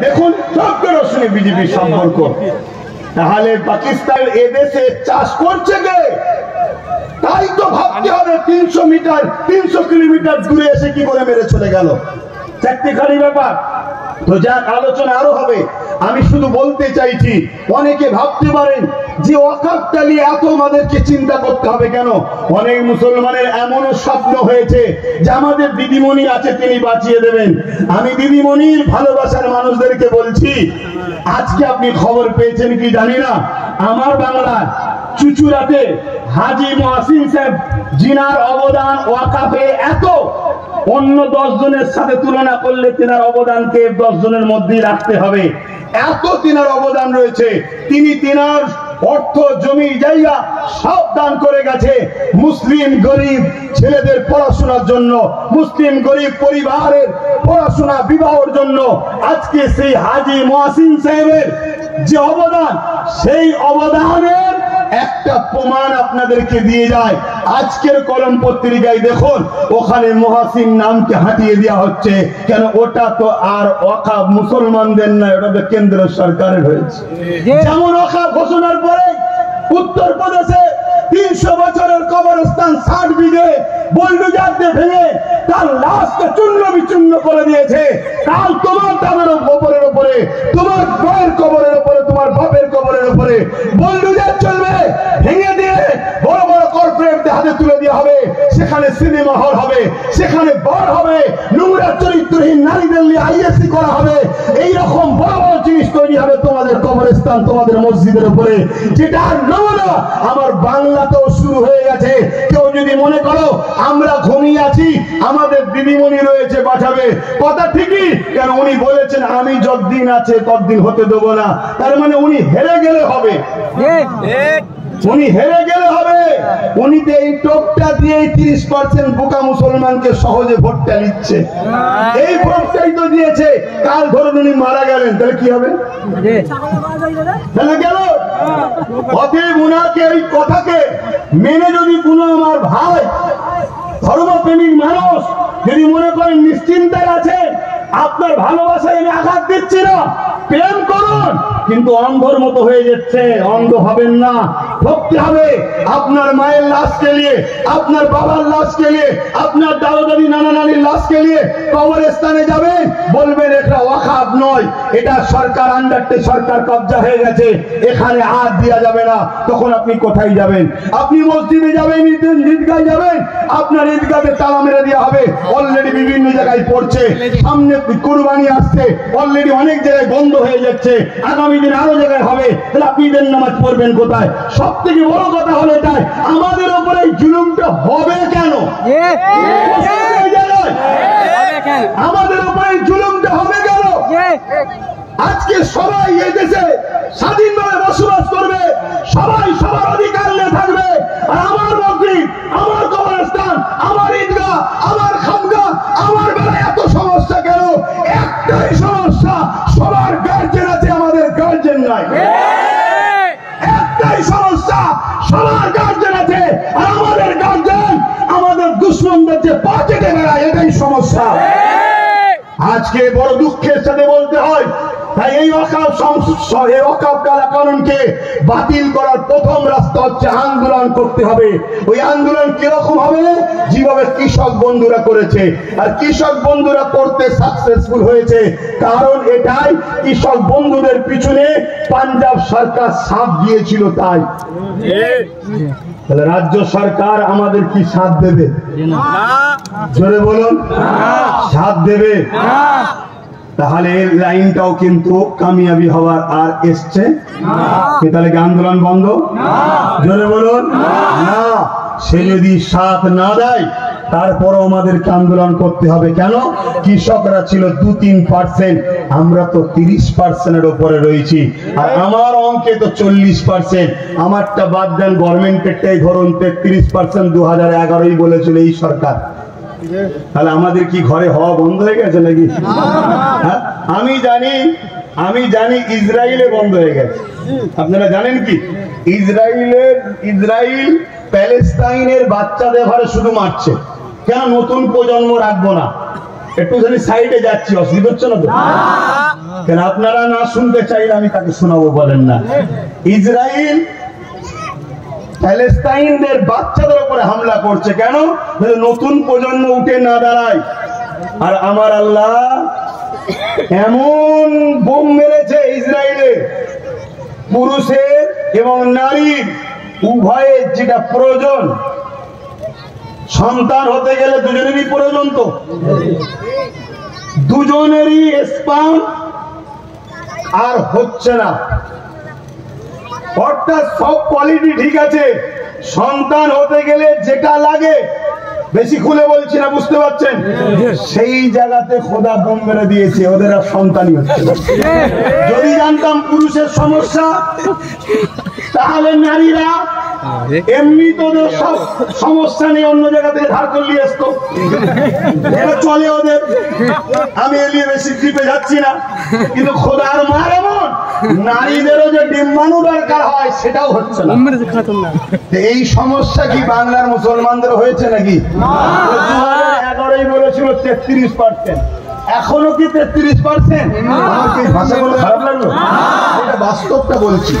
দেখুন চোখে রোশনি বিজেপির সম্পর্ক। তাহলে পাকিস্তান এদেশে চাষ করছে কে? তাই তো ভাবতে হবে 300 মিটার 300 কিলোমিটার দূরে এসে কি করে মেরে চলে গেল। চারটিখানি ব্যাপার। তো যাক, আলোচনা আরো হবে। আমি শুধু বলতে চাইছি, অনেকে ভাবতে পারেন যে ওয়াকফটা নিয়ে এত আমাদেরকে চিন্তা করতে হবে কেন। অনেক মুসলমানের এমনও স্বপ্ন হয়েছে যে আমাদের দিদিমণি আছে, তিনি বাঁচিয়ে দেবেন। আমি দিদিমণির ভালোবাসার মানুষদেরকে বলছি, আজকে আপনি খবর পেয়েছেন কি জানি না, আমার বাংলার চুচুড়াতে হাজী মহসিন সাহেব, জিনার অবদান ওয়াকফে এত, অন্য 10 জনের সাথে তুলনা করলে তেনার অবদানকে 10 জনের মধ্যেই রাখতে হবে। এত তেনার অবদান রয়েছে। তিনি তেনার অর্থ, জমি, জায়গা সব দান করে গেছে মুসলিম গরিব ছেলেদের পড়াশোনার জন্য, মুসলিম গরিব পরিবারের পড়াশোনা বিবাহের জন্য। আজকে সেই হাজী মহসিন সাহেবের যে অবদান, সেই অবদানের একটা প্রমাণ আপনাদেরকে দিয়ে যায়। আজকের কলম পত্রিকায় দেখুন, ওখানে মহসিন নামকে হাঁটিয়ে দেওয়া হচ্ছে কেন? ওটা তো আর ওয়াকফ মুসলমানদের নয়, ওটা তো কেন্দ্র সরকারের হয়েছে। যেমন ওয়াকফ ঘোষণার পরে উত্তরপ্রদেশে 300 বছরের কবরস্থান 60 বিঘে বুলডোজার দিয়ে ভেঙে তার লাশকে চূর্ণ বিচূর্ণ করে দিয়েছে। কাল তোমার তাদের কবরের উপরে, তোমার মায়ের কবরের উপরে, তোমার বাপের কবরের উপরে বুলডোজার চলবে, ভেঙে দিয়ে বড় বড় কর্পোরেটদের হাতে তুলে দেওয়া হবে। সেখানে সিনেমা হল হবে, সেখানে বার হবে, নোংরা চরিত্রহীন নারীদের নিয়ে আইএসসি করা হবে। এইরকম বড় বড় জিনিস তৈরি হবে তোমাদের কবরস্থান, তোমাদের মসজিদের উপরে, যেটা নমুনা আমার বাংলাতেও শুরু হয়ে গেছে। কেউ যদি মনে করো আমরা ঘুমিয়ে আছি, আমাদের দিদিমণি রয়েছে, বাঁচাবে, কথা ঠিকই। কেন? উনি বলেছেন আমি যতদিন আছে ততদিন হতে দেবো না। তার মানে উনি হেরে গেলে হবে, উনি হেরে গেলে হবে। উনি তো এই টোপটা দিয়ে 30% বোকা মুসলমানকে সহজে ভোটটা নিচ্ছে। এই ভোটটাই তো দিয়েছে। কাল ধরুন উনি মারা গেলেন, তাহলে কি হবে? তাহলে গেল। অতএব উনাকে এই কথাকে মেনে যদি কোনো আমার ভাই ধর্মপ্রেমিক মানুষ যদি মনে করেন নিশ্চিন্তায় আছে, আপনার ভালোবাসায় আমি আঘাত দিচ্ছি না, প্রেম করুন, কিন্তু অন্ধর মতো হয়ে যাচ্ছে। অন্ধ হবেন না, ভক্তি হবে। আপনার মায়ের লাশকে নিয়ে, আপনার বাবার লাশকে নিয়ে, আপনার দাদা দাদি নানা নানির লাশকে নিয়ে কবরস্থানে যাবেন, বলবেন এটা ওয়াকফ নয়, এটা সরকার আন্ডারটে, সরকার কবজা হয়ে গেছে, এখানে হাত দেওয়া যাবে না। তখন আপনি কোথায় যাবেন? আপনি মসজিদে যাবেন, ঈদগাহে যাবেন, আপনার ঈদগাহে তালা মেরে দেওয়া হবে। অলরেডি বিভিন্ন জায়গায় পড়ছে, সামনে কুরবানি আসছে, অলরেডি অনেক জায়গায় বন্ধ হয়ে যাচ্ছে, আগামী দিন আরো জায়গায় হবে। তাহলে আপনি ঈদের নামাজ পড়বেন কোথায়? সব থেকে বড় কথা হলো এটাই, আমাদের উপরে এই জুলুমটা হবে কেন? আমাদের উপরে এই জুলুমটা হবে কেন? আজকে সবাই এই দেশে স্বাধীনভাবে বসবাস করবে, সবাই সবার অধিকার নিয়ে থাকবে। আর আমার মসজিদ, আমার কবরস্থান, আমার ঈদগাহ, আমার খানগাহ, আমার বেলায় এত সমস্যা কেন? একটাই সমস্যা, সবার গার্জেন আছে, আমাদের গার্জেন নাই। একটাই সমস্যা, সবার গার্জেন আছে আর আমাদের গার্জেন আমাদের দুশ্মনদের যে পাচেটে বেড়ায়, এটাই সমস্যা। আজকে বড় দুঃখের সাথে বলতে হয়, তাই এই ওয়াকফ কানুনকে বাতিল করার প্রথম রাস্তা হচ্ছে আন্দোলন করতে হবে। ওই আন্দোলন কিরকম হবে? যেভাবে কৃষক বন্ধুরা করেছে। আর কৃষক বন্ধুরা করতে সাকসেসফুল হয়েছে, কারণ এটাই কৃষক বন্ধুদের পিছনে পাঞ্জাব সরকার সাথ দিয়েছিল। তাই তাহলে রাজ্য সরকার আমাদের কি সাথ দেবে? জোরে বলুন, সাথ দেবে? তাহলে এর লাইনটাও কিন্তু কামিয়াবি হওয়ার আর এসছে। তাহলে কি আন্দোলন বন্ধ? জোরে বলুন না। সে যদি সাথ না দেয় তারপরও আমাদেরকে আন্দোলন করতে হবে। কেন? কৃষকরা ছিল 2-3%, আমরা তো 30%-এর উপরে রয়েছি। আর আমার অঙ্কে তো 40%। আমারটা বাদ দেন, গভর্নমেন্টেরটাই ধরুন 33%, 2011-ই বলেছিল এই সরকার। তাহলে আমাদের কি ঘরে হওয়া বন্ধ হয়ে গেছে নাকি? আমি জানি ইসরায়েলে বন্ধ হয়ে গেছে। আপনারা জানেন কি? ইসরায়েল প্যালেস্টাইনের বাচ্চাদের ঘরে শুধু মারছে। কেন? নতুন প্রজন্ম রাখবো না। একটুখানি সাইডে যাচ্ছি, অসুবিধা হচ্ছে না তো? কেন আপনারা না শুনতে চাইলে আমি তাকে শোনাবো, বলেন না? ইসরায়েল প্যালেস্তাইনদের বাচ্চাদের উপরে হামলা করছে, কেন? নতুন প্রজন্ম উঠে না দাঁড়ায়। আর আমার আল্লাহ এমন বোম মেরেছে ইসরায়েলে, পুরুষের এবং নারীর উভয়ের যেটা প্রয়োজন, সন্তান হতে গেলে দুজনেরই প্রয়োজন, তো দুজনেরই স্পাম আর হচ্ছে না। অর্থাৎ সব কোয়ালিটি ঠিক আছে, সন্তান হতে গেলে যেটা লাগে, বেশি খুলে বলছি না, বুঝতে পারছেন? সেই জায়গাতে খোদা বোম মেরে দিয়েছে, ওদের আর সন্তানই হচ্ছে না। যদি জানতাম পুরুষের সমস্যা, তাহলে নারীরা এমনি তোদের সব সমস্যা নিয়ে অন্য জায়গা থেকে ধার করলে আসতো, এটা চলে ওদের। আমি এলিয়ে বেশি ট্রিপে যাচ্ছি না, কিন্তু খোদার মার এমন, নারীদেরও যে ডিম্বাণু দরকার হয় সেটাও হচ্ছে না। এই সমস্যা কি বাংলার মুসলমানদের হয়েছে নাকি? 2011 বলেছিল 33%, এখনো কি 33%? আমার কি ভাষা কোনো খারাপ লাগলো? এটা বাস্তবটা বলছি।